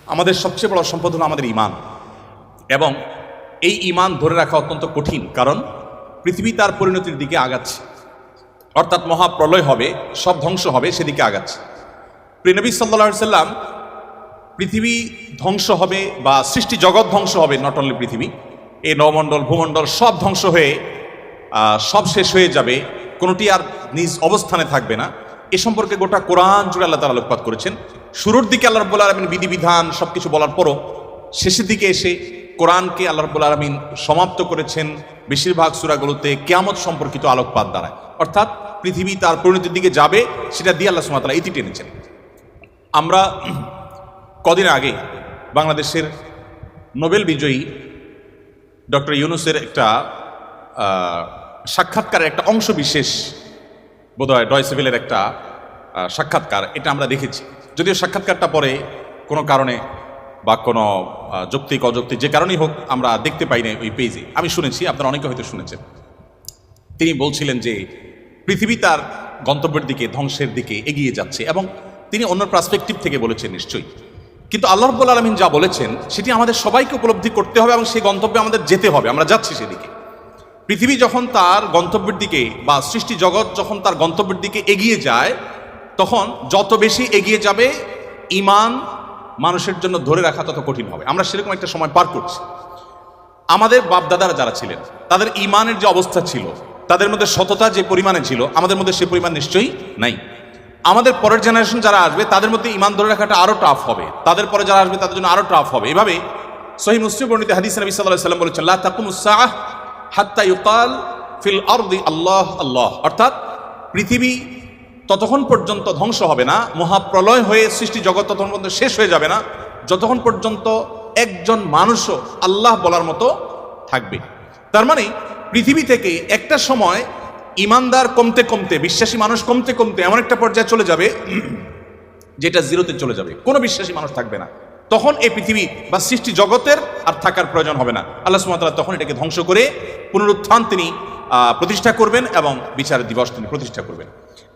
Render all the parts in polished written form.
আমাদের সবচেয়ে বড় সম্পদ হলো আমাদের ঈমান, এবং এই ঈমান ধরে রাখা অত্যন্ত কঠিন, কারণ পৃথিবী তার পরিণতির দিকে আগাচ্ছে, অর্থাৎ মহাপ্রলয় হবে, সব ধ্বংস হবে, সেদিকে আগাচ্ছে। প্রিয় নবী সাল্লাল্লাহু আলাইহি সাল্লাম পৃথিবী ধ্বংস হবে বা সৃষ্টি জগৎ ধ্বংস হবে, নট অনলি পৃথিবী, এই নবমণ্ডল ভূমণ্ডল সব ধ্বংস হয়ে সব শেষ হয়ে যাবে, কোনোটি আর নিজ অবস্থানে থাকবে না, এ সম্পর্কে গোটা কোরআন জুড়ে আল্লাহ তাআলা আলোকপাত করেছেন। শুরুর দিকে আল্লাহ রাব্বুল আলামিন বিধিবিধান সবকিছু বলার পরও শেষের দিকে এসে কোরআনকে আল্লাহ রাব্বুল আলামিন সমাপ্ত করেছেন বেশিরভাগ সূরাগুলোতে কিয়ামত সম্পর্কিত আলোকপাত দ্বারায়, অর্থাৎ পৃথিবী তার পরিণতির দিকে যাবে সেটা দিয়ে আল্লাহ সুবহানাহু ওয়া তাআলা ইতি টেনেছেন। আমরা কদিন আগে বাংলাদেশের নোবেল বিজয়ী ডক্টর ইউনূসের একটা সাক্ষাৎকারের একটা অংশ বিশেষ, বোধহয় ডয়চে ভেলের একটা সাক্ষাৎকার, এটা আমরা দেখেছি। যদিও সাক্ষাৎকারটা পরে কোনো কারণে বা কোনো যৌক্তিক অযৌক্তিক যে কারণেই হোক আমরা দেখতে পাই না ওই পেজে, আমি শুনেছি, আপনারা অনেকে হয়তো শুনেছেন। তিনি বলছিলেন যে পৃথিবী তার গন্তব্যের দিকে, ধ্বংসের দিকে এগিয়ে যাচ্ছে, এবং তিনি অন্য পার্সপেক্টিভ থেকে বলেছেন নিশ্চয়ই, কিন্তু আল্লাহ রাব্বুল আলামিন যা বলেছেন সেটি আমাদের সবাইকে উপলব্ধি করতে হবে এবং সেই গন্তব্যে আমাদের যেতে হবে। আমরা যাচ্ছি সেদিকে। পৃথিবী যখন তার গন্তব্যের দিকে বা সৃষ্টি জগৎ যখন তার গন্তব্যের দিকে এগিয়ে যায়, তখন যত বেশি এগিয়ে যাবে ঈমান মানুষের জন্য ধরে রাখা তত কঠিন হবে। আমরা সেরকম একটা সময় পার করছি। আমাদের বাপদাদারা যারা ছিলেন তাদের ঈমানের যে অবস্থা ছিল, তাদের মধ্যে সততা যে পরিমাণে ছিল, আমাদের মধ্যে সে পরিমাণ নিশ্চয়ই নাই। আমাদের পরের জেনারেশন যারা আসবে তাদের মধ্যে ঈমান ধরে রাখাটা আরো টাফ হবে, তাদের পরে যারা আসবে তাদের জন্য আরো টাফ হবে। এভাবে সহিহ মুসলিম বর্ণিত হাদিসে নবী সাল্লাল্লাহু আলাইহি ওয়াসাল্লাম বলেছেন, লা তাকুমুস সাআহ হাত্তা ইউকাল ফিল আরদি আল্লাহ আল্লাহ, অর্থাৎ পৃথিবী ততক্ষণ পর্যন্ত ধ্বংস হবে না, মহাপ্রলয় হয়ে সৃষ্টি জগৎ ততক্ষণ পর্যন্ত শেষ হয়ে যাবে না, যতক্ষণ পর্যন্ত একজন মানুষও আল্লাহ বলার মতো থাকবে। তার মানে পৃথিবী থেকে একটা সময় ইমানদার কমতে কমতে, বিশ্বাসী মানুষ কমতে কমতে এমন একটা পর্যায়ে চলে যাবে যেটা জিরোতে চলে যাবে, কোনো বিশ্বাসী মানুষ থাকবে না। তখন এই পৃথিবী বা সৃষ্টি জগতের আর থাকার প্রয়োজন হবে না। আল্লাহ সুবহানাহু ওয়া তাআলা তখন এটাকে ধ্বংস করে পুনরুত্থান তিনি প্রতিষ্ঠা করবেন এবং বিচারের দিবস তিনি প্রতিষ্ঠা করবেন।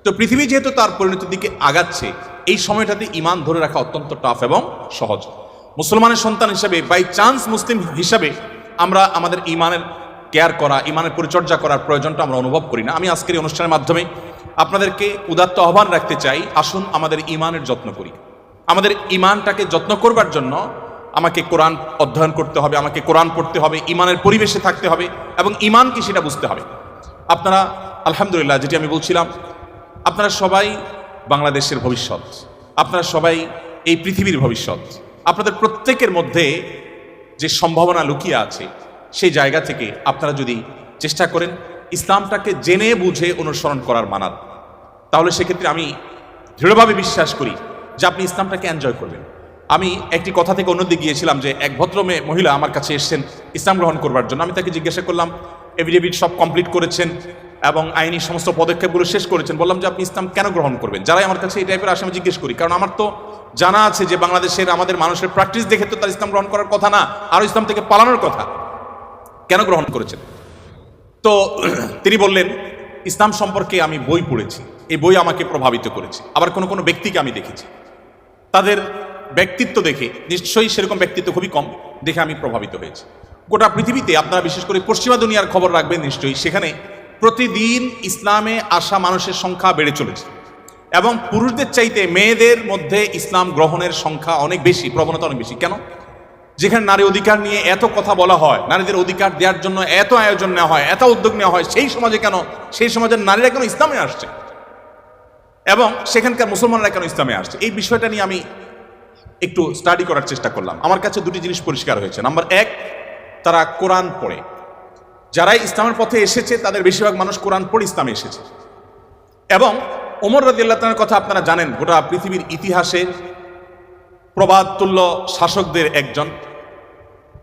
তো পৃথিবী যেহেতু তার পরিণতির দিকে আগাচ্ছে, এই সময়টাতে ঈমান ধরে রাখা অত্যন্ত টাফ এবং সহজ। মুসলমানের সন্তান হিসাবে, বাই চান্স মুসলিম হিসাবে আমরা আমাদের ঈমানের কেয়ার করা, ঈমানের পরিচর্যা করার প্রয়োজনটা আমরা অনুভব করি না। আমি আজকের এই অনুষ্ঠানের মাধ্যমে আপনাদেরকে উদাত্ত আহ্বান রাখতে চাই, আসুন আমাদের ঈমানের যত্ন করি। আমাদের ঈমানটাকে যত্ন করবার জন্য আমাকে কোরআন অধ্যয়ন করতে হবে, আমাকে কোরআন পড়তে হবে, ঈমানের পরিবেশে থাকতে হবে এবং ঈমান কি সেটা বুঝতে হবে। আপনারা আলহামদুলিল্লাহ, যেটি আমি বলছিলাম, আপনারা সবাই বাংলাদেশের ভবিষ্যৎ, আপনারা সবাই এই পৃথিবীর ভবিষ্যৎ। আপনাদের প্রত্যেকের মধ্যে যে সম্ভাবনা লুকিয়ে আছে, সেই জায়গা থেকে আপনারা যদি চেষ্টা করেন ইসলামটাকে জেনে বুঝে অনুসরণ করার মানার, তাহলে সেক্ষেত্রে আমি দৃঢ়ভাবে বিশ্বাস করি যে আপনি ইসলামটাকে এনজয় করবেন। আমি একটি কথা থেকে অন্যদিকে গিয়েছিলাম যে এক ভদ্র মহিলা আমার কাছে এসেছেন ইসলাম গ্রহণ করবার জন্য। আমি তাকে জিজ্ঞাসা করলাম, এফিডেভিট সব কমপ্লিট করেছেন এবং আইনি সমস্ত পদক্ষেপগুলো শেষ করেছেন, বললাম যে আপনি ইসলাম কেন গ্রহণ করবেন? যারাই আমার কাছে এই টাইপের আসে আমি জিজ্ঞেস করি, কারণ আমার তো জানা আছে যে বাংলাদেশের আমাদের মানুষের প্র্যাকটিস দেখে তো তার ইসলাম গ্রহণ করার কথা না, আর ইসলাম থেকে পালানোর কথা। কেন গ্রহণ করেছেন? তো তিনি বললেন, ইসলাম সম্পর্কে আমি বই পড়েছি, এই বই আমাকে প্রভাবিত করেছে। আবার কোনো কোনো ব্যক্তিকে আমি দেখেছি, তাদের ব্যক্তিত্ব দেখে, নিশ্চয়ই সেরকম ব্যক্তিত্ব খুবই কম, দেখে আমি প্রভাবিত হয়েছি। গোটা পৃথিবীতে আপনারা বিশেষ করে পশ্চিমা দুনিয়ার খবর রাখবেন নিশ্চয়ই, সেখানে প্রতিদিন ইসলামে আসা মানুষের সংখ্যা বেড়ে চলেছে এবং পুরুষদের চাইতে মেয়েদের মধ্যে ইসলাম গ্রহণের সংখ্যা অনেক বেশি, প্রবণতা অনেক বেশি। কেন? যেখানে নারী অধিকার নিয়ে এত কথা বলা হয়, নারীদের অধিকার দেওয়ার জন্য এত আয়োজন নেওয়া হয়, এত উদ্যোগ নেওয়া হয়, সেই সমাজে কেন, সেই সমাজের নারীরা কেন ইসলামে আসছে এবং সেখানকার মুসলমানরা কেন ইসলামে আসছে? এই বিষয়টা নিয়ে আমি একটু স্টাডি করার চেষ্টা করলাম। আমার কাছে দুটি জিনিস পরিষ্কার হয়েছে। নাম্বার এক, তারা কোরআন পড়ে। যারাই ইসলামের পথে এসেছে তাদের বেশিরভাগ মানুষ কোরআন পড়ে ইসলামে এসেছে। এবং ওমর রাদিয়াল্লাহু তাআলার কথা আপনারা জানেন, গোটা পৃথিবীর ইতিহাসে প্রবাদতুল্য শাসকদের একজন,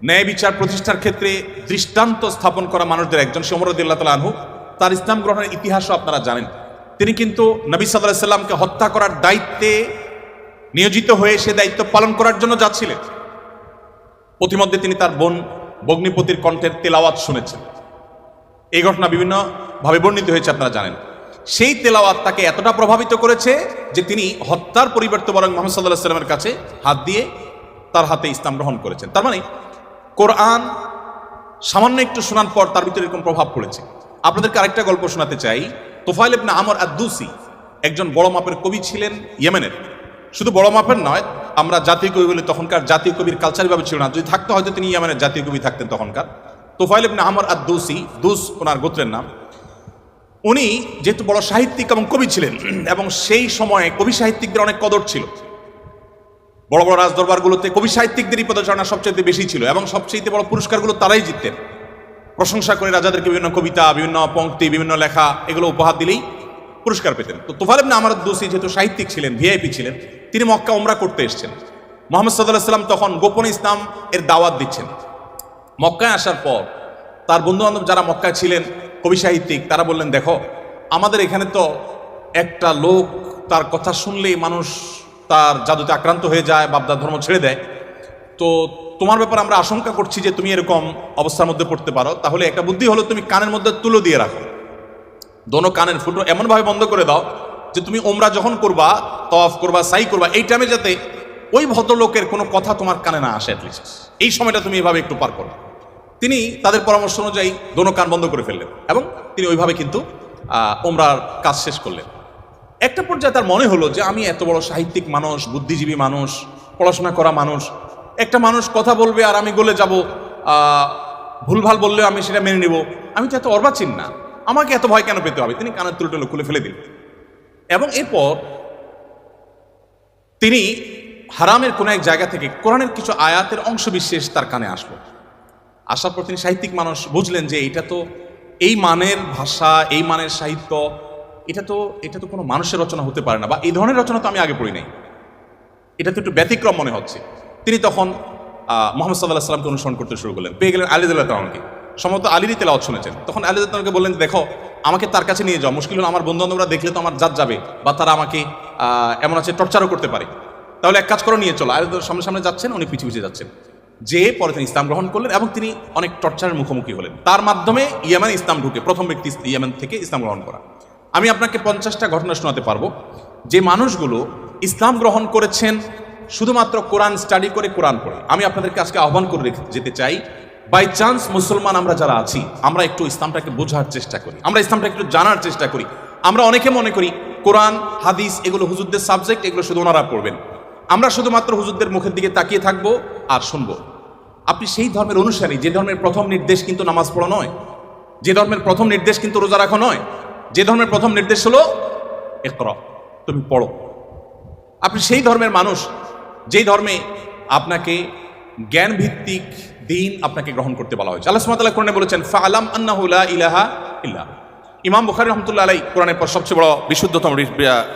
ন্যায় বিচার প্রতিষ্ঠার ক্ষেত্রে দৃষ্টান্ত স্থাপন করা মানুষদের একজন, ওমর রাদিয়াল্লাহু তাআলা আনহু। তার ইসলাম গ্রহণের ইতিহাসও আপনারা জানেন। তিনি কিন্তু নবী সাল্লাল্লাহু আলাইহি সাল্লামকে হত্যা করার দায়িত্বে নিয়োজিত হয়ে সে দায়িত্ব পালন করার জন্য যাচ্ছিলেন। প্রতিমধ্যে তিনি তার বোন ভগ্নিপতির কণ্ঠের তেলাওয়াত শুনেছেন। এই ঘটনা বিভিন্নভাবে বর্ণিত হয়েছে, আপনারা জানেন। সেই তেলাওয়াত তাকে এতটা প্রভাবিত করেছে যে তিনি হত্যার পরিবর্তে বরং মুহাম্মদ সাল্লাল্লাহু আলাইহি ওয়াসাল্লামের কাছে হাত দিয়ে তার হাতে ইসলাম গ্রহণ করেছেন। তার মানে কোরআন সামান্য একটু শোনার পর তার ভিতরে এরকম প্রভাব পড়েছে। আপনাদেরকে আরেকটা গল্প শোনাতে চাই। তোফাইল ইবনে আমর আদ-দুসি একজন বড় মাপের কবি ছিলেন ইয়েমেনের। শুধু বড় মাপের নয়, আমরা জাতীয় কবি বলি, তখনকার জাতীয় কবির কালচার ভাবে ছিল না। যদি থাকতো হয়তো তিনি ইয়েমেনের জাতীয় কবি থাকতেন তখনকার। তোফাইল ইবনে আমর আদ-দুসি, দুস ওনার গোত্রের নাম। উনি যেহেতু বড় সাহিত্যিক এবং কবি ছিলেন, এবং সেই সময়ে কবি সাহিত্যিকদের অনেক কদর ছিল। বড় বড় রাজদরবারগুলোতে কবি সাহিত্যিকদেরই পদচারণা সবচেয়ে বেশি ছিল, এবং সবচেয়ে বড় পুরস্কারগুলো তারাই জিততেন। প্রশংসা করে রাজাদেরকে বিভিন্ন কবিতা, বিভিন্ন পংক্তি, বিভিন্ন লেখা এগুলো উপহার দিলেই পুরস্কার পেতেন। তো তোফাইল ইবনে আমর আদ-দুসি যেহেতু সাহিত্যিক ছিলেন, ভিআইপি ছিলেন, তিনি মক্কা উমরা করতে এসেছেন। মুহাম্মদ সাল্লাল্লাহু আলাইহি ওয়াসাল্লাম তখন গোপনে ইসলাম এর দাওয়াত দিচ্ছেন। মক্কায় আসার পর তার বন্ধুবান্ধব যারা মক্কায় ছিলেন কবি সাহিত্যিক, তারা বললেন, দেখো আমাদের এখানে তো একটা লোক তার কথা শুনলেই মানুষ তার জাদুতে আক্রান্ত হয়ে যায়, বাপদার ধর্ম ছেড়ে দেয়। তো তোমার ব্যাপারে আমরা আশঙ্কা করছি যে তুমি এরকম অবস্থার মধ্যে পড়তে পারো। তাহলে একটা বুদ্ধি হলো, তুমি কানের মধ্যে তুলো দিয়ে রাখো, দোনো কানের ফুটো এমনভাবে বন্ধ করে দাও যে তুমি ওমরা যখন করবা, তওয়াফ করবা, সাই করবা, এই টাইমে যাতে ওই ভদ্রলোকের কোনো কথা তোমার কানে না আসে। অ্যাটলিস্ট এই সময়টা তুমি এভাবে একটু পার করো। তিনি তাদের পরামর্শ অনুযায়ী দোনো কান বন্ধ করে ফেললেন, এবং তিনি ওইভাবে কিন্তু ওমরার কাজ শেষ করলেন। একটা পর্যায়ে তার মনে হলো যে আমি এত বড় সাহিত্যিক মানুষ, বুদ্ধিজীবী মানুষ, পড়াশোনা করা মানুষ, একটা মানুষ কথা বলবে আর আমি গলে যাব, ভুলভাল বললেও আমি সেটা মেনে নেব, আমি তো এত অর্বাচীন না, আমাকে এত ভয় কেন পেতে হবে। তিনি কানের তুলো খুলে ফেলে দিলেন, এবং এরপর তিনি হারামের কোন এক জায়গা থেকে কোরআনের কিছু আয়াতের অংশ বিশেষ তার কানে আসলো। আসার পর তিনি সাহিত্যিক মানুষ, বুঝলেন যে এটা তো এই মানের ভাষা, এই মানের সাহিত্য, এটা তো কোনো মানুষের রচনা হতে পারে না, বা এই ধরনের রচনা তো আমি আগে পড়ি নাই, এটা তো একটু ব্যতিক্রম মনে হচ্ছে। তিনি তখন মুহাম্মদ সাল্লাল্লাহু আলাইহি ওয়াসাল্লামকে অনুসরণ করতে শুরু করলেন। পেয়ে গেলেন আলী রাদিয়াল্লাহু তাআলাকে, সম্ভবত আলীরই তেলাওয়াত শুনেছেন। তখন আলী রাদিয়াল্লাহু তাআলাকে বললেন, দেখো আমাকে তার কাছে নিয়ে যাও, মুশকিল হলো আমার বন্ধু-বান্ধবরা দেখলে তো আমার জাত যাবে, বা তারা আমাকে এমন আছে টর্চারও করতে পারে, তাহলে এক কাজ করো, নিয়ে চলো। আলী সামনে সামনে যাচ্ছেন, উনি পিছিয়ে পিছিয়ে যাচ্ছেন। যে পরে তিনি ইসলাম গ্রহণ করলেন, এবং তিনি অনেক টর্চারের মুখোমুখি হলেন। তার মাধ্যমে ইয়েমেনে ইসলাম ঢুকে প্রথম ব্যক্তি ইয়েমেন থেকে ইসলাম গ্রহণ করা। আমি আপনাকে 50টা ঘটনা শোনাতে পারবো যে মানুষগুলো ইসলাম গ্রহণ করেছেন শুধুমাত্র কোরআন স্টাডি করে, কোরআন পড়ে। আমি আপনাদেরকে আজকে আহ্বান করে যেতে চাই, বাই চান্স মুসলমান আমরা যারা আছি, আমরা একটু ইসলামটাকে বোঝার চেষ্টা করি, আমরা ইসলামটা একটু জানার চেষ্টা করি। আমরা অনেকে মনে করি কোরআন, হাদিস এগুলো হুজুরদের সাবজেক্ট, এগুলো শুধু ওনারা পড়বেন, আমরা শুধুমাত্র হুজুরদের মুখের দিকে তাকিয়ে থাকবো আর শুনবো। আপনি সেই ধর্মের অনুসারী যে ধর্মের প্রথম নির্দেশ কিন্তু নামাজ পড়া নয়, যে ধর্মের প্রথম নির্দেশ কিন্তু রোজা রাখা নয়, যে ধর্মের প্রথম নির্দেশ হলো ইকরা, তুমি পড়ো। আপনি সেই ধর্মের মানুষ যেই ধর্মে আপনাকে জ্ঞান ভিত্তিক দিন আপনাকে গ্রহণ করতে বলা হয়েছে। আল্লাহ সুবহানাহু ওয়া তাআলা কোরআনে বলেছেন, ফাআলাম আন্নাহু লা ইলাহা ইল্লাহ। ইমাম বুখারী রাহমাতুল্লাহ আলাইহি কোরআনের পর সবচেয়ে বড় বিশুদ্ধতম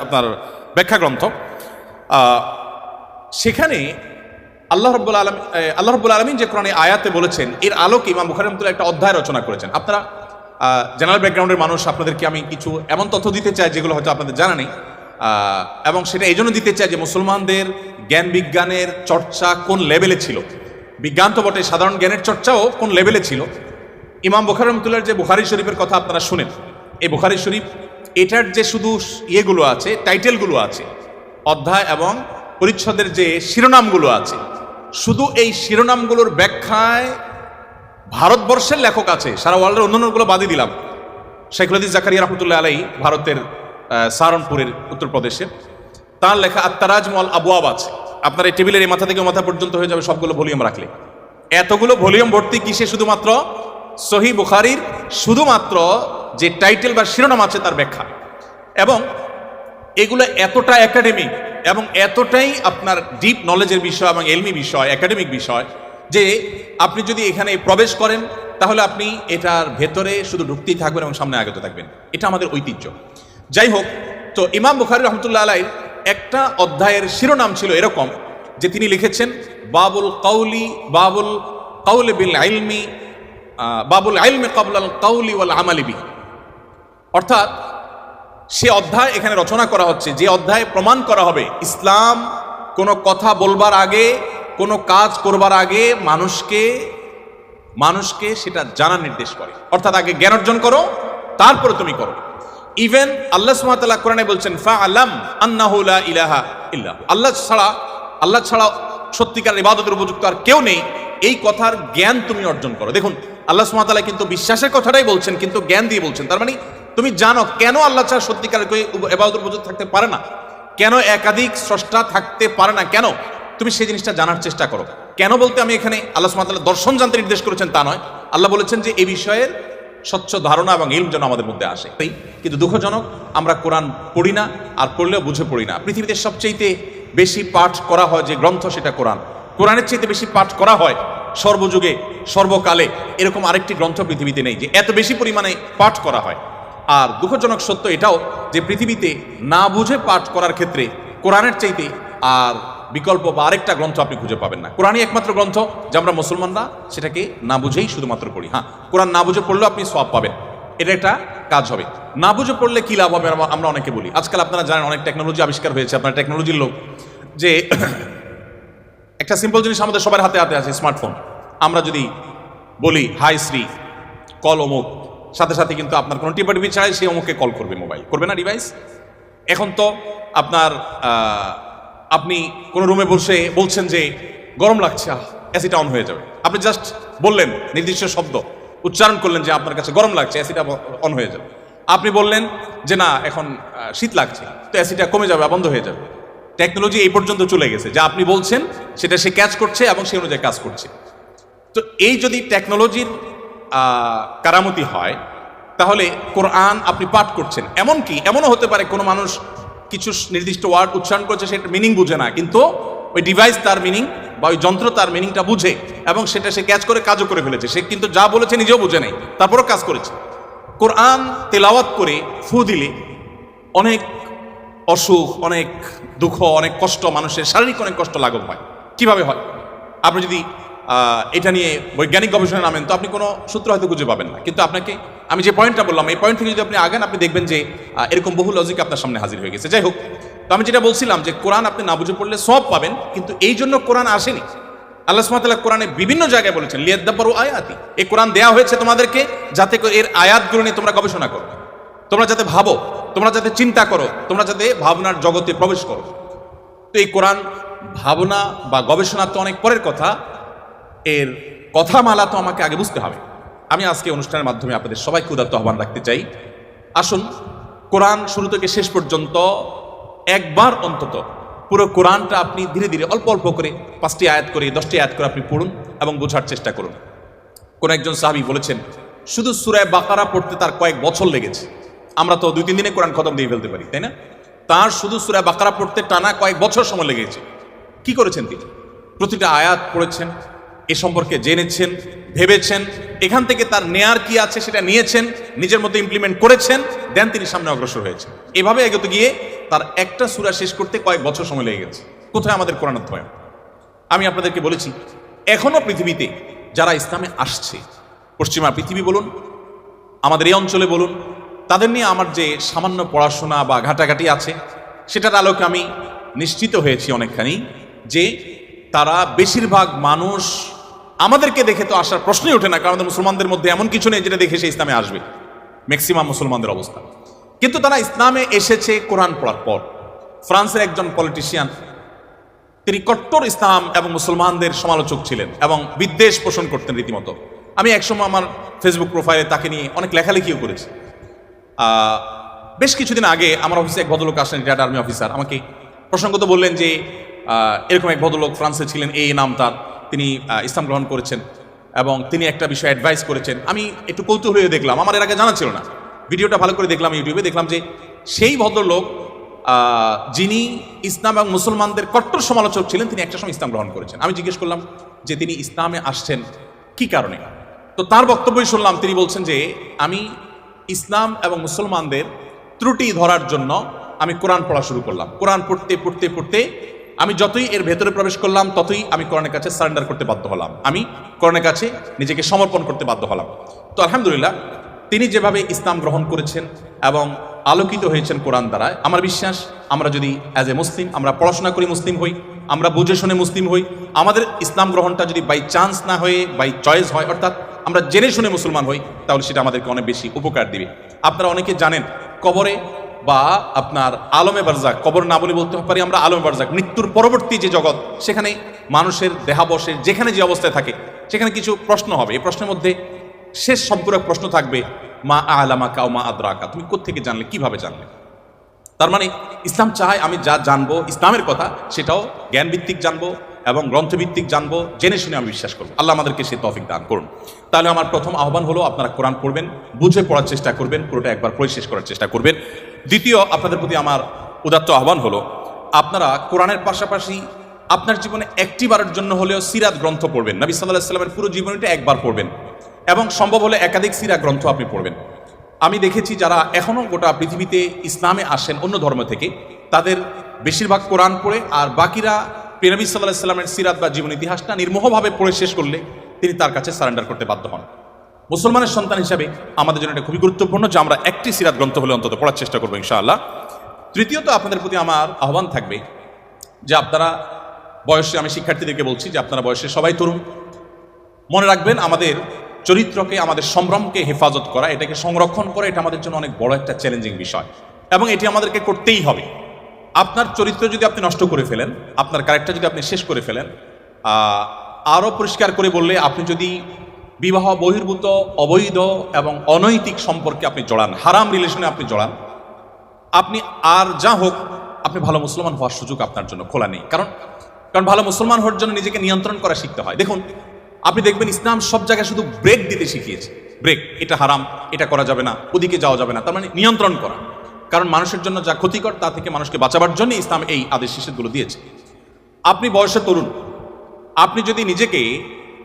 আপনার ব্যাখ্যা গ্রন্থ, সেখানে আল্লাহ রাব্বুল আলামিন যে কোরআনে আয়াতে বলেছেন, এর আলোকে ইমাম বুখারী রাহমাতুল্লাহ একটা অধ্যায় রচনা করেছেন। আপনারা জেনারেল ব্যাকগ্রাউন্ডের মানুষ, আপনাদেরকে আমি কিছু এমন তথ্য দিতে চাই যেগুলো হয়তো আপনাদের জানা নেই, এবং সেটা এই জন্য দিতে চাই যে মুসলমানদের জ্ঞান বিজ্ঞানের চর্চা কোন লেভেলে ছিল, বিজ্ঞান তো বটে, সাধারণ জ্ঞানের চর্চাও কোন লেভেলে ছিল। ইমাম বুখারী রাহমাতুল্লাহর যে বুখারী শরীফের কথা আপনারা শুনেন, এই বুখারী শরীফ এটার যে শুধু ইয়েগুলো আছে, টাইটেলগুলো আছে, অধ্যায় এবং পরিচ্ছদের যে শিরোনামগুলো আছে, শুধু এই শিরোনামগুলোর ব্যাখ্যায় ভারতবর্ষের লেখক আছে, সারা ওয়ার্ল্ডের অন্যান্যগুলো বাদই দিলাম, শাইখুল হাদিস জাকারিয়া রাহমাতুল্লাহ আলাইহি ভারতের সাহারানপুরের উত্তরপ্রদেশের, তার লেখা আত-তারাজুম ওয়াল আবওয়াব আছে। আপনার এই টেবিলের এই মাথা থেকে মাথা পর্যন্ত হয়ে যাবে সবগুলো ভলিউম রাখলে। এতগুলো ভলিউম ভর্তি কিসে? শুধুমাত্র সহিহ বুখারীর শুধুমাত্র যে টাইটেল বা শিরোনাম আছে তার ব্যাখ্যা। এবং এগুলো এতটা একাডেমিক এবং এতটাই আপনার ডিপ নলেজের বিষয় এবং এলমি বিষয়, একাডেমিক বিষয়, যে আপনি যদি এখানে প্রবেশ করেন তাহলে আপনি এটার ভেতরে শুধু ঢুকতেই থাকবেন এবং সামনে আগতে থাকবেন। এটা আমাদের ঐতিহ্য। যাই হোক, তো ইমাম বুখারী রাহমাতুল্লাহ আলাইহির একটা অধ্যায়ের শিরোনাম ছিল এরকম যে তিনি লিখেছেন বাবুল কাউলি বিল ইলমি, বাবুল ইলমি ক্বাবলাল কাউলি ওয়াল আমালি বিহি। অর্থাৎ সে অধ্যায় এখানে রচনা করা হচ্ছে যে অধ্যায়ে প্রমাণ করা হবে ইসলাম কোনো কথা বলবার আগে, কোনো কাজ করবার আগে মানুষকে সেটা জানার নির্দেশ করে। অর্থাৎ আগে জ্ঞান অর্জন করো, তারপরে তুমি করো। ইভেন আল্লাহ সুবহানাহু ওয়া তাআলা কোরআনে বলছেন ফাআলাম আন্নাহু লা ইলাহা ইল্লাহু, আল্লাহ ছাড়া সত্যিকার ইবাদতের উপযুক্ত আর কেউ নেই, এই কথার জ্ঞান তুমি অর্জন করো। দেখুন আল্লাহ সুবহানাহু ওয়া তাআলা কিন্তু বিশ্বাসের কথাটাই বলছেন, কিন্তু জ্ঞান দিয়ে বলছেন। তার মানে তুমি জানো কেন আল্লাহ ছাড়া সত্যিকার ইবাদতের উপযুক্ত থাকতে পারে না, কেন একাধিক স্রষ্টা থাকতে পারে না, কেন তুমি সেই জিনিসটা জানার চেষ্টা করো। কেন বলতে আমি এখানে আল্লাহ সুবহানাহু ওয়া তাআলা দর্শন জানতে নির্দেশ করেছেন তা নয়, আল্লাহ বলেছেন যে এই বিষয়ের স্বচ্ছ ধারণা এবং ইলম যেন আমাদের মধ্যে আসে। কিন্তু দুঃখজনক আমরা কোরআন পড়ি না, আর পড়লেও বুঝে পড়ি না। পৃথিবীতে সবচেয়ে বেশি পাঠ করা হয় যে গ্রন্থ সেটা কোরআন। কোরআনের চাইতে বেশি পাঠ করা হয় সর্বযুগে সর্বকালে এরকম আরেকটি গ্রন্থ পৃথিবীতে নেই যে এত বেশি পরিমাণে পাঠ করা হয়। আর দুঃখজনক সত্য এটাও যে পৃথিবীতে না বুঝে পাঠ করার ক্ষেত্রে কোরআনের চাইতে আর বিকল্প বা আরেকটা গ্রন্থ আপনি খুঁজে পাবেন না। কোরআনই একমাত্র গ্রন্থ যে আমরা মুসলমানরা সেটাকে না বুঝেই শুধুমাত্র পড়ি। হ্যাঁ, কোরআন না বুঝে পড়লেও আপনি সওয়াব পাবেন, এটা একটা কাজ হবে। না বুঝে পড়লে কি লাভ হবে আমরা অনেকে বলি। আজকাল আপনারা জানেন অনেক টেকনোলজি আবিষ্কার হয়েছে, আপনার টেকনোলজির লোক, যে একটা সিম্পল জিনিস আমাদের সবার হাতে হাতে আছে, স্মার্টফোন। আমরা যদি বলি হাই শ্রী কল অমুক, সাথে সাথে কিন্তু আপনার কোনো টিপাটিপি ছাড়াই সে অমুককে কল করবে, মোবাইল করবে না ডিভাইস। এখন তো আপনার আপনি কোনো রুমে বসে বলছেন যে গরম লাগছে, এসিটা অন হয়ে যাবে। আপনি জাস্ট বললেন, নির্দিষ্ট শব্দ উচ্চারণ করলেন যে আপনার কাছে গরম লাগছে, এসিটা অন হয়ে যাবে। আপনি বললেন যে না এখন শীত লাগছে, তো এসিটা কমে যাবে, বন্ধ হয়ে যাবে। টেকনোলজি এই পর্যন্ত চলে গেছে যা আপনি বলছেন সেটা সে ক্যাচ করছে এবং সেই অনুযায়ী কাজ করছে। তো এই যদি টেকনোলজির কারামতি হয়, তাহলে কোরআন আপনি পাঠ করছেন, এমনকি এমনও হতে পারে কোনো মানুষ কিছু নির্দিষ্ট ওয়ার্ড উচ্চারণ করছে, সেটা মিনিং বুঝে না, কিন্তু ওই ডিভাইস তার মিনিং বা ওই যন্ত্র তার মিনিংটা বুঝে এবং সেটা সে ক্যাচ করে কাজও করে ফেলেছে। সে কিন্তু যা বলেছে নিজেও বুঝে নেই, তারপরও কাজ করেছে। কোরআন তেলাওয়াত করে ফু দিলে অনেক অসুখ, অনেক দুঃখ, অনেক কষ্ট, মানুষের শারীরিক অনেক কষ্ট লাঘব হয়। কিভাবে হয়? আপনি যদি এটা নিয়ে বৈজ্ঞানিক গবেষণা নামেন তো আপনি কোনো সূত্র হয়তো খুঁজে পাবেন না, কিন্তু আপনাকে আমি যে পয়েন্টটা বললাম এই পয়েন্ট থেকে যদি আপনি আগান, আপনি দেখবেন যে এরকম বহু লজিক আপনার সামনে হাজির হয়ে গেছে। যাই হোক, তো আমি যেটা বলছিলাম যে কোরআন আপনি না বুঝে পড়লে সওয়াব পাবেন, কিন্তু এই জন্য কোরআন আসেনি। আল্লাহ সুবহানাহু ওয়া তাআলা কোরআনে বিভিন্ন জায়গায় বলেছেন লিয়াদাব্বারু আয়াতি, এই কোরআন দেয়া হয়েছে তোমাদেরকে যাতে এর আয়াতগুলো নিয়ে তোমরা গবেষণা করো, তোমরা যাতে ভাবো, তোমরা যাতে চিন্তা করো, তোমরা যাতে ভাবনার জগতে প্রবেশ করো। তো এই কোরআন ভাবনা বা গবেষণা তো অনেক পরের কথা, এর কথামালা তো আমাকে আগে বুঝতে হবে। আমি আজকে অনুষ্ঠানের মাধ্যমে আপনাদের সবাইকে উদাত্ত আহ্বান রাখতে চাই, আসুন কোরআন শুরু থেকে শেষ পর্যন্ত একবার অন্তত পুরো কোরআনটা আপনি ধীরে ধীরে অল্প অল্প করে 5টি আয়াত করে 10টি আয়াত করে আপনি পড়ুন এবং বোঝার চেষ্টা করুন। কোন একজন সাহাবী বলেছেন শুধু সূরা বাকারা পড়তে তার কয়েক বছর লেগেছে। আমরা তো 2-3 দিনে কোরআন খতম দিয়ে ফেলতে পারি, তাই না? তার শুধু সূরা বাকারা পড়তে টানা কয়েক বছর সময় লেগেছে। কি করেছেন তিনি? প্রতিটা আয়াত পড়েছেন, এ সম্পর্কে জেনেছেন, ভেবেছেন, এখান থেকে তার নেয়ার কি আছে সেটা নিয়েছেন, নিজের মধ্যে ইমপ্লিমেন্ট করেছেন, দেন তিনি সামনে অগ্রসর হয়েছেন। এভাবে এগোতে গিয়ে তার একটা সূরা শেষ করতে কয়েক বছর সময় লেগে গেছে। কোথায় আমাদের কোরআন অধ্যয়ন? আমি আপনাদেরকে বলেছি এখনো পৃথিবীতে যারা ইসলামে আসছে, পশ্চিমা পৃথিবী বলুন, আমাদের এই অঞ্চলে বলুন, তাদের নিয়ে আমার যে সামান্য পড়াশোনা বা ঘাটাঘাটি আছে সেটার আলোকে আমি নিশ্চিত হয়েছি অনেকখানি যে তারা বেশিরভাগ মানুষ আমাদেরকে দেখে তো আসার প্রশ্নই ওঠে না, কারণ আমাদের মুসলমানদের মধ্যে এমন কিছু নেই যেটা দেখে সে ইসলামে আসবে, ম্যাক্সিমাম মুসলমানদের অবস্থা। কিন্তু তারা ইসলামে এসেছে কোরআন পড়ার পর। ফ্রান্সের একজন পলিটিশিয়ান, তিনি কট্টর ইসলাম এবং মুসলমানদের সমালোচক ছিলেন এবং বিদ্বেষ পোষণ করতেন রীতিমতো। আমি একসময় আমার ফেসবুক প্রোফাইলে তাকে নিয়ে অনেক লেখালেখিও করেছি। বেশ কিছুদিন আগে আমার অফিসে এক ভদ্রলোক আসেন, রিটায়ার্ড আর্মি অফিসার, আমাকে প্রসঙ্গত বললেন যে এরকম এক ভদ্রলোক ফ্রান্সে ছিলেন, এই নাম তার, তিনি ইসলাম গ্রহণ করেছেন এবং তিনি একটা বিষয়ে অ্যাডভাইস করেছেন। আমি একটু কৌতূহল হয়ে দেখলাম, আমার এর আগে জানা ছিল না, ভিডিওটা ভালো করে দেখলাম ইউটিউবে, দেখলাম যে সেই ভদ্রলোক যিনি ইসলাম এবং মুসলমানদের কট্টর সমালোচক ছিলেন, তিনি একটা সময় ইসলাম গ্রহণ করেছেন। আমি জিজ্ঞেস করলাম যে তিনি ইসলামে আসছেন কি কারণে? তো তার বক্তব্যই শুনলাম, তিনি বলছেন যে আমি ইসলাম এবং মুসলমানদের ত্রুটি ধরার জন্য আমি কোরআন পড়া শুরু করলাম। কোরআন পড়তে পড়তে পড়তে আমি যতই এর ভেতরে প্রবেশ করলাম ততই আমি কোরআনের কাছে সারেন্ডার করতে বাধ্য হলাম, আমি কোরআনের কাছে নিজেকে সমর্পণ করতে বাধ্য হলাম। তো আলহামদুলিল্লাহ তিনি যেভাবে ইসলাম গ্রহণ করেছেন এবং আলোকিত হয়েছেন কোরআন দ্বারা, আমার বিশ্বাস আমরা যদি অ্যাজ এ মুসলিম আমরা পড়াশোনা করি, মুসলিম হই, আমরা বুঝে শুনে মুসলিম হই, আমাদের ইসলাম গ্রহণটা যদি বাই চান্স না হয়ে বাই চয়েস হয়, অর্থাৎ আমরা জেনে শুনে মুসলমান হই, তাহলে সেটা আমাদেরকে অনেক বেশি উপকার দিবে। আপনারা অনেকে জানেন কবরে বা আপনার আলমে বারজাক, কবর না বলে বলতে পারি আমরা আলমে বারজাক, মৃত্যুর পরবর্তী যে জগৎ, সেখানে মানুষের দেহাবশের যেখানে যে অবস্থায় থাকে সেখানে কিছু প্রশ্ন হবে। এই প্রশ্নের মধ্যে শেষ সম্পূরক প্রশ্ন থাকবে, মা আলামাকা ও মা আদরাকা, তুমি কোত্থেকে জানলে, কিভাবে জানলে? তার মানে ইসলাম চায় আমি যা জানবো ইসলামের কথা সেটাও জ্ঞানভিত্তিক জানবো এবং গ্রন্থভিত্তিক জানবো, জেনে শুনে আমি বিশ্বাস করবো। আল্লাহ আমাদেরকে সে তৌফিক দান করুন। তাহলে আমার প্রথম আহ্বান হলো, আপনারা কোরআন পড়বেন, বুঝে পড়ার চেষ্টা করবেন, পুরোটা একবার পড়ে শেষ করার চেষ্টা করবেন। দ্বিতীয়, আপনাদের প্রতি আমার উদাত্ত আহ্বান হলো, আপনারা কোরআনের পাশাপাশি আপনার জীবনে একটি বারের জন্য হলেও সিরাত গ্রন্থ পড়বেন। নবী সাল্লাল্লাহু আলাইহি ওয়াসাল্লামের পুরো জীবনীটা একবার পড়বেন এবং সম্ভব হলে একাধিক সিরাত গ্রন্থ আপনি পড়বেন। আমি দেখেছি যারা এখনও গোটা পৃথিবীতে ইসলামে আসেন অন্য ধর্ম থেকে, তাদের বেশিরভাগ কোরআন পড়ে, আর বাকিরা নবী সাল্লাল্লাহু আলাইহি ওয়াসাল্লামের সিরাত বা জীবন ইতিহাসটা নির্মোহভাবে পড়ে শেষ করলে তিনি তার কাছে সারেন্ডার করতে বাধ্য হন। মুসলমানের সন্তান হিসাবে আমাদের জন্য এটা খুবই গুরুত্বপূর্ণ যে আমরা একটি সিরাত গ্রন্থ হলে অন্তত পড়ার চেষ্টা করবো ইনশাআল্লাহ। তৃতীয়ত, আপনাদের প্রতি আমার আহ্বান থাকবে যে আপনারা বয়সে, আমি শিক্ষার্থীদেরকে বলছি যে আপনারা বয়সে সবাই তরুণ, মনে রাখবেন আমাদের চরিত্রকে, আমাদের সম্ভ্রমকে হেফাজত করা, এটাকে সংরক্ষণ করা, এটা আমাদের জন্য অনেক বড় একটা চ্যালেঞ্জিং বিষয় এবং এটি আমাদেরকে করতেই হবে। আপনার চরিত্র যদি আপনি নষ্ট করে ফেলেন, আপনার ক্যারেক্টার যদি আপনি শেষ করে ফেলেন, আরও পরিষ্কার করে বললে আপনি যদি বিবাহ বহির্ভূত, অবৈধ এবং অনৈতিক সম্পর্কে আপনি জড়ান, হারাম রিলেশনে আপনি জড়ান, আপনি আর যা হোক, আপনি ভালো মুসলমান হওয়ার সুযোগ আপনার জন্য খোলা নেই। কারণ ভালো মুসলমান হওয়ার জন্য নিজেকে নিয়ন্ত্রণ করা শিখতে হয়। দেখুন, আপনি দেখবেন ইসলাম সব জায়গায় শুধু ব্রেক দিতে শিখিয়েছে। ব্রেক, এটা হারাম, এটা করা যাবে না, ওদিকে যাওয়া যাবে না, তার মানে নিয়ন্ত্রণ করা। কারণ মানুষের জন্য যা ক্ষতিকর তা থেকে মানুষকে বাঁচাবার জন্য ইসলাম এই আদেশ নিষেধগুলো দিয়েছে। আপনি বয়সে তরুণ, আপনি যদি নিজেকে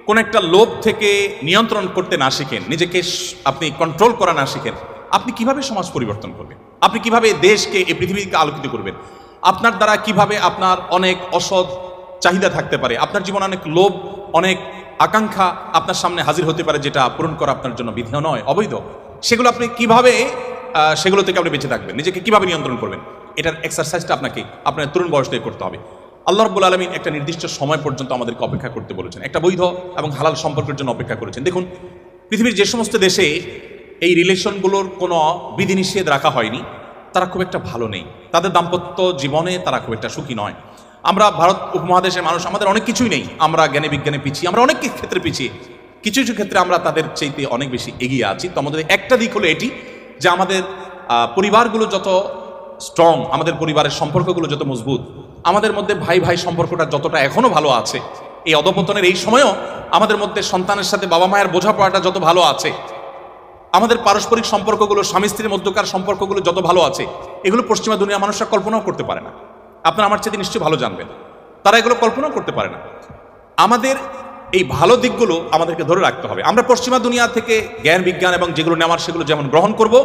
কোন একটা লোভ থেকে নিয়ন্ত্রণ করতে না শিখেন, নিজেকে আপনি কন্ট্রোল করা না শিখেন, আপনি কিভাবে সমাজ পরিবর্তন করবেন? আপনি কিভাবে দেশকে, এই পৃথিবীকে আলোকিত করবেন? আপনার দ্বারা কিভাবে আপনার অনেক অসৎ চাহিদা থাকতে পারে, আপনার জীবনে অনেক লোভ, অনেক আকাঙ্ক্ষা আপনার সামনে হাজির হতে পারে, যেটা পূরণ করা আপনার জন্য বিধেয় নয়, অবৈধ। সেগুলো আপনি কিভাবে, সেগুলো থেকে আপনি বেঁচে থাকবেন, নিজেকে কিভাবে নিয়ন্ত্রণ করবেন, এটার এক্সারসাইজটা আপনাকে আপনার তরুণ বয়স থেকে করতে হবে। আল্লাহ রাব্বুল আলামিন একটা নির্দিষ্ট সময় পর্যন্ত আমাদেরকে অপেক্ষা করতে বলেছেন, একটা বৈধ এবং হালাল সম্পর্কের জন্য অপেক্ষা করেছেন। দেখুন, পৃথিবীর যে সমস্ত দেশে এই রিলেশনগুলোর কোনো বিধিনিষেধ রাখা হয়নি, তারা খুব একটা ভালো নেই, তাদের দাম্পত্য জীবনে তারা খুব একটা সুখী নয়। আমরা ভারত উপমহাদেশের মানুষ, আমাদের অনেক কিছুই নেই, আমরা জ্ঞানে বিজ্ঞানে পিছিয়ে, আমরা অনেক ক্ষেত্রে পিছিয়ে, কিছু কিছু ক্ষেত্রে আমরা তাদের চাইতে অনেক বেশি এগিয়ে আছি। তো আমাদের একটা দিক হলো এটি যে আমাদের পরিবারগুলো যত স্ট্রং, আমাদের পরিবারের সম্পর্কগুলো যত মজবুত, আমাদের মধ্যে ভাই ভাই সম্পর্কটা যতটা এখনো ভালো আছে, এই অধপতনের এই সময়েও আমাদের মধ্যে সন্তানের সাথে বাবা মায়ের বোঝাপড়াটা যত ভালো আছে, আমাদের পারস্পরিক সম্পর্কগুলো, স্বামী স্ত্রীর মধ্যকার সম্পর্কগুলো যত ভালো আছে, এগুলো পশ্চিমা দুনিয়া মানুষরা কল্পনাও করতে পারে না। আপনারা আমার চেয়ে নিশ্চয়ই ভালো জানবেন, তারা এগুলো কল্পনাও করতে পারে না। আমাদের এই ভালো দিকগুলো আমাদেরকে ধরে রাখতে হবে। আমরা পশ্চিমা দুনিয়া থেকে জ্ঞান বিজ্ঞান এবং যেগুলো নেওয়ার সেগুলো যেমন গ্রহণ করব,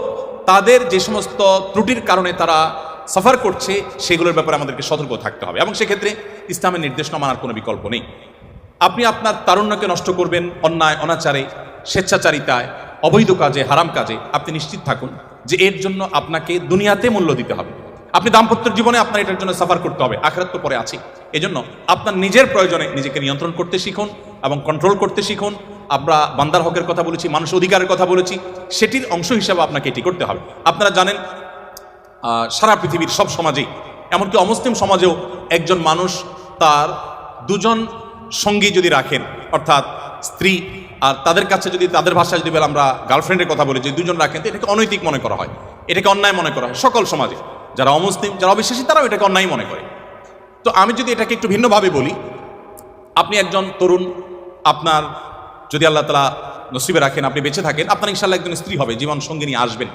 তাদের যে সমস্ত ত্রুটির কারণে তারা সাফার করছে সেগুলোর ব্যাপারে আমাদেরকে সতর্ক থাকতে হবে এবং সেক্ষেত্রে ইসলামের নির্দেশনা মানার কোনো বিকল্প নেই। আপনি আপনার তারুণ্যকে নষ্ট করবেন অন্যায়, অনাচারে, স্বেচ্ছাচারিতায়, অবৈধ কাজে, হারাম কাজে, আপনি নিশ্চিত থাকুন যে এর জন্য আপনাকে দুনিয়াতে মূল্য দিতে হবে। আপনি দাম্পত্যের জীবনে আপনার এটার জন্য সাফার করতে হবে, আখিরাত তো পরে আছে। এজন্য আপনার নিজের প্রয়োজনে নিজেকে নিয়ন্ত্রণ করতে শিখুন এবং কন্ট্রোল করতে শিখুন। আমরা বান্দার হকের কথা বলেছি, মানুষ অধিকারের কথা বলেছি, সেটির অংশ হিসাবে আপনাকে এটি করতে হবে। আপনারা জানেন সারা পৃথিবীর সব সমাজেই, এমনকি অমুসলিম সমাজেও একজন মানুষ তার দুজন সঙ্গী যদি রাখেন, অর্থাৎ স্ত্রী আর তাদের কাছে যদি, তাদের ভাষায় যদি আমরা গার্লফ্রেন্ডের কথা বলি, যে দুজন রাখেন, তো এটাকে অনৈতিক মনে করা হয়, এটাকে অন্যায় মনে করা হয় সকল সমাজে। যারা অমুসলিম, যারা অবিশ্বাসী, তারাও এটাকে অন্যায় মনে করে। তো আমি যদি এটাকে একটু ভিন্নভাবে বলি, আপনি একজন তরুণ, আপনার যদি আল্লাহ তাআলা নসিবে রাখেন, আপনি বেঁচে থাকেন, আপনার ইনশাআল্লাহ একজন স্ত্রী হবে, জীবন সঙ্গিনী আসবেন।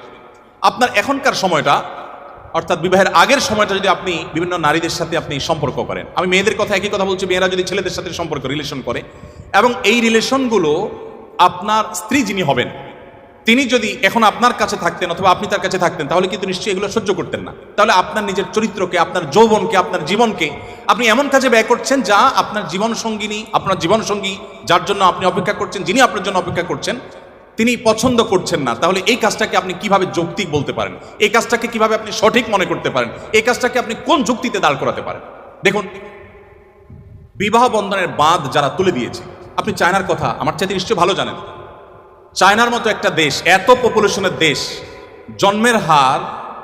আপনার এখনকার সময়টা, অর্থাৎ বিবাহের আগের সময়টা যদি আপনি বিভিন্ন নারীদের সাথে আপনি সম্পর্ক করেন, আমি মেয়েদের কথা একই কথা বলছি, মেয়েরা যদি ছেলেদের সাথে সম্পর্ক রিলেশন করে এবং এই রিলেশনগুলো আপনার স্ত্রী যিনি হবেন তিনি যদি এখন আপনার কাছে থাকতেন অথবা আপনি তার কাছে থাকতেন, তাহলে কিন্তু নিশ্চয়ই এগুলো সহ্য করতেন না। তাহলে আপনার নিজের চরিত্রকে, আপনার যৌবনকে, আপনার জীবনকে আপনি এমন কাজে ব্যয় করছেন যা আপনার জীবন সঙ্গিনী, আপনার জীবন সঙ্গী যার জন্য আপনি অপেক্ষা করছেন, যিনি আপনার জন্য অপেক্ষা করছেন, তিনি পছন্দ করছেন না। তাহলে এই কাজটাকে আপনি কিভাবে যৌক্তিক বলতে পারেন? এই কাজটাকে কিভাবে আপনি সঠিক মনে করতে পারেন? এই কাজটাকে আপনি কোন যুক্তিতে দাঁড় করাতে পারেন? দেখুন, বিবাহ বন্ধনের বাঁধ যারা তুলে দিয়েছে, আপনি চায়নার কথা আমার চাইতে নিশ্চয়ই ভালো জানেন। চায়নার মতো একটা দেশ, এত পপুলেশনের দেশ, জন্মের হার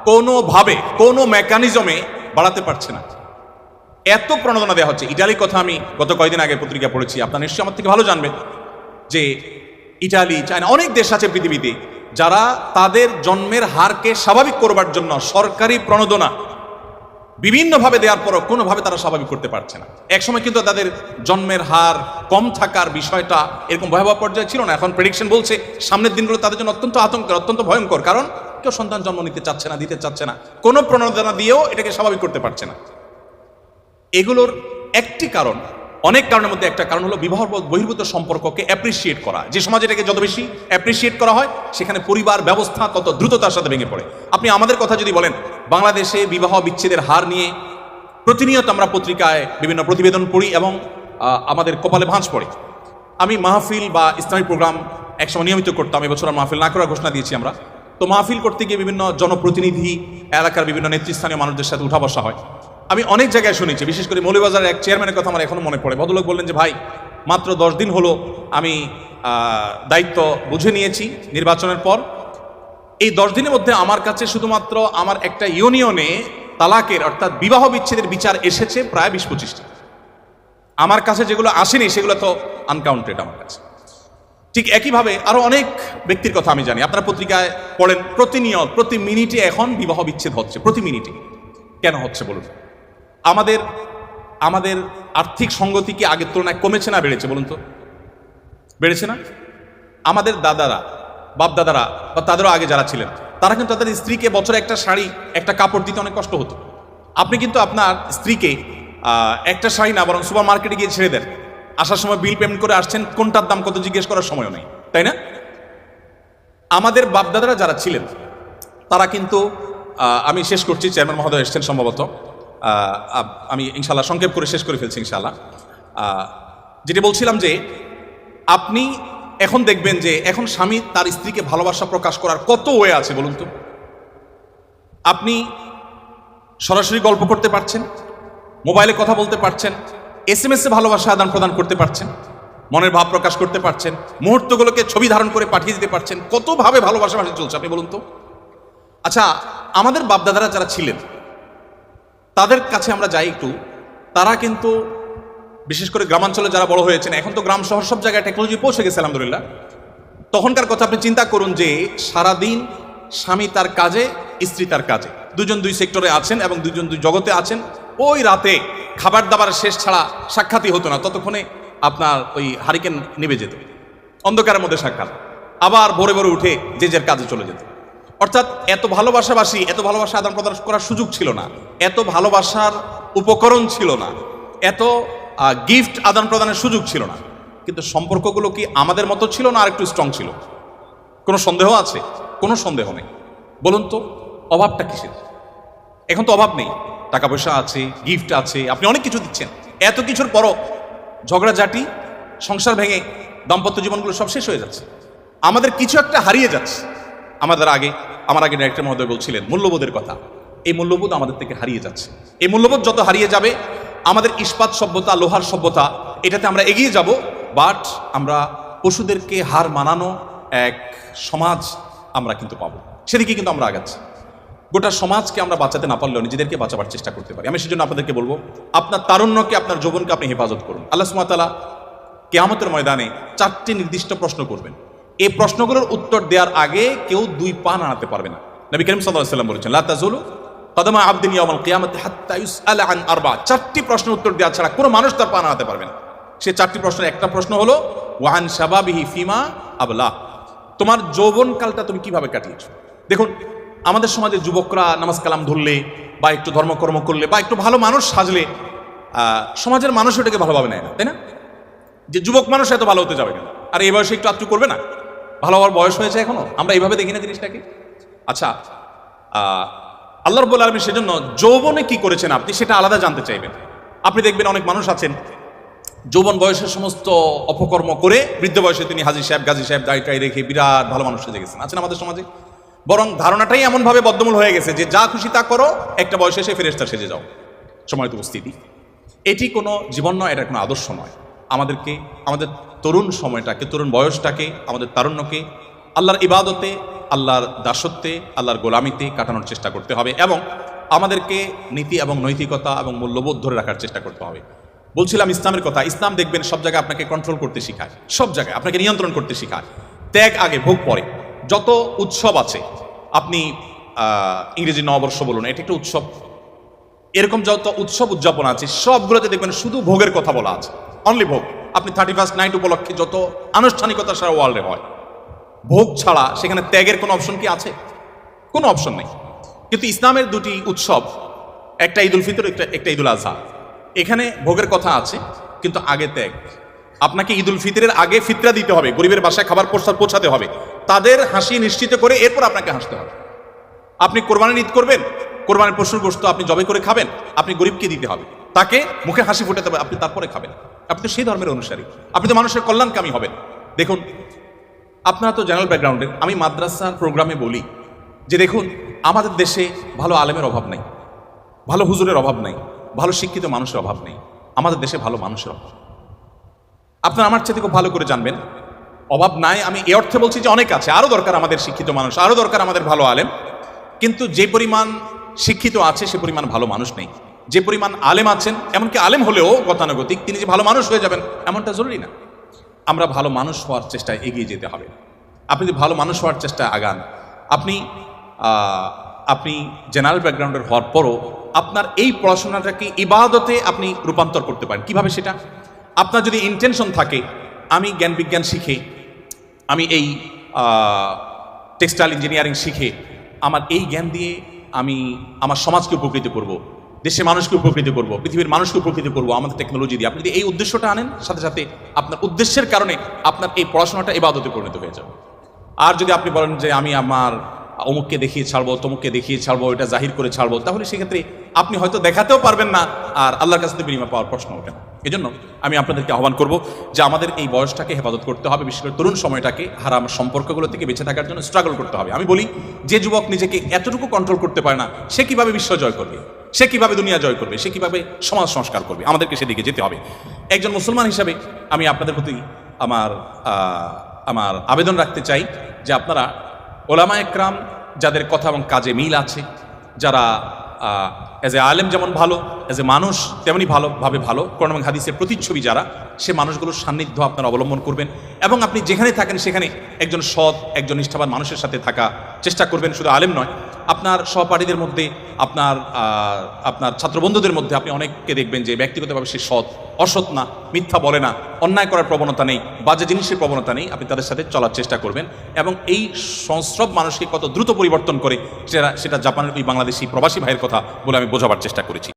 কোনোভাবে, কোনো মেকানিজমে বাড়াতে পারছে না। এত প্রণোদনা দেওয়া হচ্ছে। ইটালির কথা আমি গত কয়েকদিন আগে পত্রিকা পড়েছি, আপনারা নিশ্চয়ই আমার থেকে ভালো জানবেন যে ইটালি, চায়না, অনেক দেশ আছে পৃথিবীতে যারা তাদের জন্মের হারকে স্বাভাবিক করবার জন্য সরকারি প্রণোদনা বিভিন্নভাবে দেওয়ার পরও কোনোভাবে তারা স্বাভাবিক করতে পারছে না। একসময় কিন্তু তাদের জন্মের হার কম থাকার বিষয়টা এরকম ভয়াবহ পর্যায়ে ছিল না। এখন প্রেডিকশন বলছে সামনের দিনগুলো তাদের জন্য অত্যন্ত আতঙ্কের, অত্যন্ত ভয়ঙ্কর, কারণ কেউ সন্তান জন্ম নিতে চাচ্ছে না, দিতে চাচ্ছে না, কোনো প্রণোদনা দিয়েও এটাকে স্বাভাবিক করতে পারছে না। এগুলোর একটি কারণ, অনেক কারণের মধ্যে একটা কারণ হলো বিবাহ বহির্ভূত সম্পর্ককে অ্যাপ্রিসিয়েট করা। যে সমাজে এটাকে যত বেশি অ্যাপ্রিসিয়েট করা হয় সেখানে পরিবার ব্যবস্থা তত দ্রুততার সাথে ভেঙে পড়ে। আপনি আমাদের কথা যদি বলেন, বাংলাদেশে বিবাহ বিচ্ছেদের হার নিয়ে প্রতিনিয়ত আমরা পত্রিকায় বিভিন্ন প্রতিবেদন পড়ি এবং আমাদের কপালে ভাঁজ পড়ে। আমি মাহফিল বা ইসলামিক প্রোগ্রাম একসময় নিয়মিত করতাম, এবছর আর মাহফিল না করার ঘোষণা দিয়েছি আমরা। তো মাহফিল করতে গিয়ে বিভিন্ন জনপ্রতিনিধি, এলাকার বিভিন্ন নেতৃস্থানীয় মানুষদের সাথে উঠা বসা হয়। আমি অনেক জায়গায় শুনেছি, বিশেষ করে মৌলভীবাজারের এক চেয়ারম্যানের কথা আমার এখনো মনে পড়ে। ভদ্রলোক বললেন যে ভাই, মাত্র 10 দিন হলো আমি দায়িত্ব বুঝে নিয়েছি নির্বাচনের পর। এই 10 দিনের মধ্যে আমার কাছে শুধুমাত্র আমার একটা ইউনিয়নে তালাকের অর্থাৎ বিবাহ বিচ্ছেদের বিচার এসেছে প্রায় 20-25টি। আমার কাছে যেগুলো আসেনি সেগুলো তো আনকাউন্টেড আমার কাছে। ঠিক একইভাবে আরো অনেক ব্যক্তির কথা আমি জানি, আপনারা পত্রিকায় পড়েন, প্রতিনিয়ত প্রতি মিনিটে এখন বিবাহ বিচ্ছেদ হচ্ছে, প্রতি মিনিটে। কেন হচ্ছে বলুন? আমাদের আর্থিক সঙ্গতি কি আগের তুলনায় কমেছে না বেড়েছে বলুন তো? বেড়েছে না? আমাদের দাদারা, বাপ দাদারা বা তাদেরও আগে যারা ছিলেন, তারা কিন্তু তাদের স্ত্রীকে বছরে একটা শাড়ি, একটা কাপড় দিতে অনেক কষ্ট হতো। আপনি কিন্তু আপনার স্ত্রীকে একটা শাড়ি না, বরং সুপার মার্কেটে গিয়ে ছেড়ে দেন, আসার সময় বিল পেমেন্ট করে আসছেন, কোনটার দাম কত জিজ্ঞেস করার সময়ও নেই, তাই না? আমাদের বাপ দাদারা যারা ছিলেন তারা কিন্তু, আমি শেষ করছি, চেয়ারম্যান মহোদয় এসছেন সম্ভবত, আমি ইনশাল্লাহ সংক্ষেপ করে শেষ করে ফেলছি ইনশাল্লাহ। যেটি বলছিলাম যে আপনি এখন দেখবেন যে এখন স্বামী তার স্ত্রীকে ভালোবাসা প্রকাশ করার কত ওয়ে আছে বলুন তো। আপনি সরাসরি গল্প করতে পারছেন, মোবাইলে কথা বলতে পারছেন, SMS এ ভালোবাসা আদান প্রদান করতে পারছেন, মনের ভাব প্রকাশ করতে পারছেন, মুহূর্তগুলোকে ছবি ধারণ করে পাঠিয়ে দিতে পারছেন। কতভাবে ভালোবাসা চলছে আপনি বলুন তো। আচ্ছা, আমাদের বাপদাদারা যারা ছিলেন তাদের কাছে আমরা যাই একটু, তারা কিন্তু বিশেষ করে গ্রামাঞ্চলে যারা বড় হয়েছেন, এখন তো গ্রাম শহর সব জায়গায় টেকনোলজি পৌঁছে গেছে আলহামদুলিল্লাহ। তখনকার কথা আপনি চিন্তা করুন যে সারাদিন স্বামী তার কাজে, স্ত্রী তার কাজে, দুজন দুই সেক্টরে আছেন এবং দুজন দুই জগতে আছেন। ওই রাতে খাবার দাবার শেষ ছাড়া সাক্ষাৎই হতো না, ততক্ষণে আপনার ওই হারিকেন নেবে যেত, অন্ধকারের মধ্যে সাক্ষাৎ, আবার ভোরে ভোরে উঠে যে যার কাজে চলে যেত। অর্থাৎ এত ভালোবাসাবাসী, এত ভালোবাসা আদান প্রদান করার সুযোগ ছিল না, এত ভালোবাসার উপকরণ ছিল না, এত গিফট আদান প্রদানের সুযোগ ছিল না। কিন্তু সম্পর্কগুলো কি আমাদের মতো ছিল না আর একটু স্ট্রং ছিল? কোনো সন্দেহ আছে? কোনো সন্দেহ নেই। বলুন তো অভাবটা কিসের? এখন তো অভাব নেই, টাকা পয়সা আছে, গিফট আছে, আপনি অনেক কিছু দিচ্ছেন। এত কিছুর পরও ঝগড়াঝাটি, সংসার ভেঙে দাম্পত্য জীবনগুলো সব শেষ হয়ে যাচ্ছে। আমাদের কিছু একটা হারিয়ে যাচ্ছে। আমার আগে ডাইরেক্টর মহোদয় বলছিলেন মূল্যবোধের কথা। এই মূল্যবোধ আমাদের থেকে হারিয়ে যাচ্ছে। এই মূল্যবোধ যত হারিয়ে যাবে, আমাদের ইস্পাত সভ্যতা, লোহার সভ্যতা, এটাতে আমরা এগিয়ে যাব, বাট আমরা পশুদেরকে হার মানানো এক সমাজ আমরা কিন্তু পাবো। সেদিকে কিন্তু আমরা আগাচ্ছি। গোটা সমাজকে আমরা বাঁচাতে না পারলেও নিজেদেরকে বাঁচাবার চেষ্টা করতে পারি। আমি সেজন্য আপনাদেরকে বলবো, আপনার তারুণ্যকে, আপনার যৌবনকে আপনি হেফাজত করুন। আল্লাহ সুবহানাহু ওয়া তাআলা কিয়ামতের ময়দানে 4টি নির্দিষ্ট প্রশ্ন করবেন। এই প্রশ্নগুলোর উত্তর দেওয়ার আগে কেউ 2 পা নাড়াতে পারবে না। নবী করিম সাল্লাল্লাহু আলাইহি ওয়াসাল্লাম বলেছেন, লা তাযুলু কদমা আবদিন ইয়াউমাল কিয়ামাতি হাত্তা ইউসআলা আন আরবা। 4টি প্রশ্নের উত্তর দেওয়া ছাড়া কোনো মানুষ তার পা নাড়াতে পারবে না। সেই 4টি প্রশ্নের একটা প্রশ্ন হলো ওয়া আন শাবাবিহি ফিমা আবলা। তোমার যৌবনকালটা তুমি কিভাবে কাটিয়েছো? দেখুন, আমাদের সমাজে যুবকরা নামাজ কালাম ধরলে বা একটু ধর্মকর্ম করলে বা একটু ভালো মানুষ সাজলে সমাজের মানুষ ওটাকে ভালোভাবে নেয় না, তাই না? যে যুবক মানুষ এত ভালো হতে যাবে কেন, আর এই বয়সে একটু আত্মু করবে না, ভালো হওয়ার বয়স হয়েছে এখনো, আমরা এইভাবে দেখি না জিনিসটাকে। আচ্ছা, আল্লাহ রাব্বুল আলামিন সেজন্য যৌবনে কি করেছেন আপনি সেটা আলাদা জানতে চাইবেন। আপনি দেখবেন অনেক মানুষ আছেন যৌবন বয়সের সমস্ত অপকর্ম করে বৃদ্ধ বয়সে তিনি হাজী সাহেব, গাজী সাহেব, দায়িত্বায় রেখে বিরাট ভালো মানুষ সেজে গেছেন, আছেন আমাদের সমাজে। বরং ধারণাটাই এমনভাবে বদ্ধমূল হয়ে গেছে যে যা খুশি তা করো, একটা বয়সে এসে ফেরেশতা সেজে যাও, সময় তো উপস্থিতি। এটি কোনো জীবন নয়, এটা কোনো আদর্শ নয়। আমাদেরকে আমাদের তরুণ সময়টাকে, তরুণ বয়সটাকে, আমাদের তারুণ্যকে আল্লাহর ইবাদতে, আল্লাহর দাসত্বে, আল্লাহর গোলামিতে কাটানোর চেষ্টা করতে হবে। এবং আমাদেরকে নীতি এবং নৈতিকতা এবং মূল্যবোধ ধরে রাখার চেষ্টা করতে হবে। বলছিলাম ইসলামের কথা, ইসলাম দেখবেন সব জায়গায় আপনাকে কন্ট্রোল করতে শেখায়, সব জায়গায় আপনাকে নিয়ন্ত্রণ করতে শেখায়। ত্যাগ আগে, ভোগ পরে। যত উৎসব আছে, আপনি ইংরেজি নববর্ষ বলুন, এটা একটা উৎসব, এরকম যত উৎসব উদযাপন আছে সবগুলোতে দেখবেন শুধু ভোগের কথা বলা আছে, অনলি ভোগ। আপনি 31st নাইট উপলক্ষে যত আনুষ্ঠানিকতা সারা ওয়ার্ল্ডে হয়, ভোগ ছাড়া সেখানে ত্যাগের কোনো অপশন কি আছে? কোনো অপশন নেই। কিন্তু ইসলামের দুটি উৎসব, একটা ঈদুল ফিতর, একটা ঈদুল আজহা, এখানে ভোগের কথা আছে কিন্তু আগে ত্যাগ। আপনাকে ঈদুল ফিতরের আগে ফিতরা দিতে হবে, গরিবের বাসায় খাবার পৌঁছাতে হবে, তাদের হাসি নিশ্চিত করে এরপর আপনাকে হাসতে হবে। আপনি কোরবানির ঈদ করবেন, কোরবানির পশুর গোশত আপনি জবাই করে খাবেন, আপনি গরিবকে দিতে হবে, তাকে মুখে হাসি ফোটাতে হবে, আপনি তারপরে খাবেন। আপনি তো সেই ধর্মের অনুসারী, আপনি তো মানুষের কল্যাণকামী হবেন। দেখুন, আপনারা তো জেনারেল ব্যাকগ্রাউন্ডের, আমি মাদ্রাসার প্রোগ্রামে বলি যে দেখুন, আমাদের দেশে ভালো আলেমের অভাব নেই, ভালো হুজুরের অভাব নেই, ভালো শিক্ষিত মানুষের অভাব নেই, আমাদের দেশে ভালো মানুষের অভাব। আপনারা আমার চেয়ে খুব ভালো করে জানবেন, অভাব নাই আমি এ অর্থে বলছি যে অনেক আছে, আরও দরকার আমাদের শিক্ষিত মানুষ, আরও দরকার আমাদের ভালো আলেম। কিন্তু যে পরিমাণ শিক্ষিত আছে সে পরিমাণ ভালো মানুষ নেই। যে পরিমাণ আলেম আছেন, এমনকি আলেম হলেও গতানুগতিক তিনি যে ভালো মানুষ হয়ে যাবেন এমনটা জরুরি না। আমরা ভালো মানুষ হওয়ার চেষ্টায় এগিয়ে যেতে হবে। আপনি যদি ভালো মানুষ হওয়ার চেষ্টায় আগান, আপনি জেনারেল ব্যাকগ্রাউন্ডের হওয়ার পরও আপনার এই পড়াশোনাটাকে ইবাদতে আপনি রূপান্তর করতে পারেন। কিভাবে সেটা? আপনার যদি ইন্টেনশন থাকে, আমি জ্ঞান বিজ্ঞান শিখে, আমি এই টেক্সটাইল ইঞ্জিনিয়ারিং শিখে আমার এই জ্ঞান দিয়ে আমি আমার সমাজকে উপকৃত করব, দেশের মানুষকে উপকৃত করব, পৃথিবীর মানুষকে উপকৃত করব আমাদের টেকনোলজি দিয়ে, আপনি যদি এই উদ্দেশ্যটা আনেন, সাথে সাথে আপনার উদ্দেশ্যের কারণে আপনার এই পড়াশোনাটা ইবাদতে পরিণত হয়ে যাবে। আর যদি আপনি বলেন যে আমি আমার অমুককে দেখিয়ে ছাড়বো, তমুককে দেখিয়ে ছাড়বো, এটা জাহির করে ছাড়বো, তাহলে সেক্ষেত্রে আপনি হয়তো দেখাতেও পারবেন না, আর আল্লাহর কাছে বিনিময় পাওয়ার প্রশ্ন ওঠে না। এজন্য আমি আপনাদেরকে আহ্বান করব যে আমাদের এই বয়সটাকে হেফাজত করতে হবে, বিশেষ করে তরুণ সময়টাকে হারাম সম্পর্কগুলো থেকে বেঁচে থাকার জন্য স্ট্রাগল করতে হবে। আমি বলি, যে যুবক নিজেকে এতটুকু কন্ট্রোল করতে পারে না, সে কিভাবে বিশ্ব জয় করবে, সে কিভাবে দুনিয়া জয় করবে, সে কিভাবে সমাজ সংস্কার করবে? আমাদেরকে সেদিকে যেতে হবে। একজন মুসলমান হিসাবে আমি আপনাদের প্রতি আমার আবেদন রাখতে চাই যে আপনারা ওলামা একরাম যাদের কথা এবং কাজে মিল আছে, যারা এজ এ আলেম যেমন ভালো, এজ এ মানুষ তেমনি ভালো, কোরআন এবং হাদিসের প্রতিচ্ছবি যারা, সে মানুষগুলোর সান্নিধ্য আপনারা অবলম্বন করবেন এবং আপনি যেখানে থাকেন সেখানে একজন সৎ, একজন নিষ্ঠাবান মানুষের সাথে থাকা চেষ্টা করবেন। শুধু আলেম নয়, আপনার সহপাঠীদের মধ্যে, আপনার ছাত্রবন্ধুদের মধ্যে আপনি অনেককে দেখবেন যে ব্যক্তিগতভাবে সে সৎ, অসৎ না, মিথ্যা বলে না, অন্যায় করার প্রবণতা নেই, বাজে জিনিসের প্রবণতা নেই, আপনি তাদের সাথে চলার চেষ্টা করবেন। এবং এই সংস্রব মানুষকে কত দ্রুত পরিবর্তন করে সেটা জাপানের ওই বাংলাদেশি প্রবাসী ভাইয়ের কথা বলে আমি বোঝাবার চেষ্টা করেছি।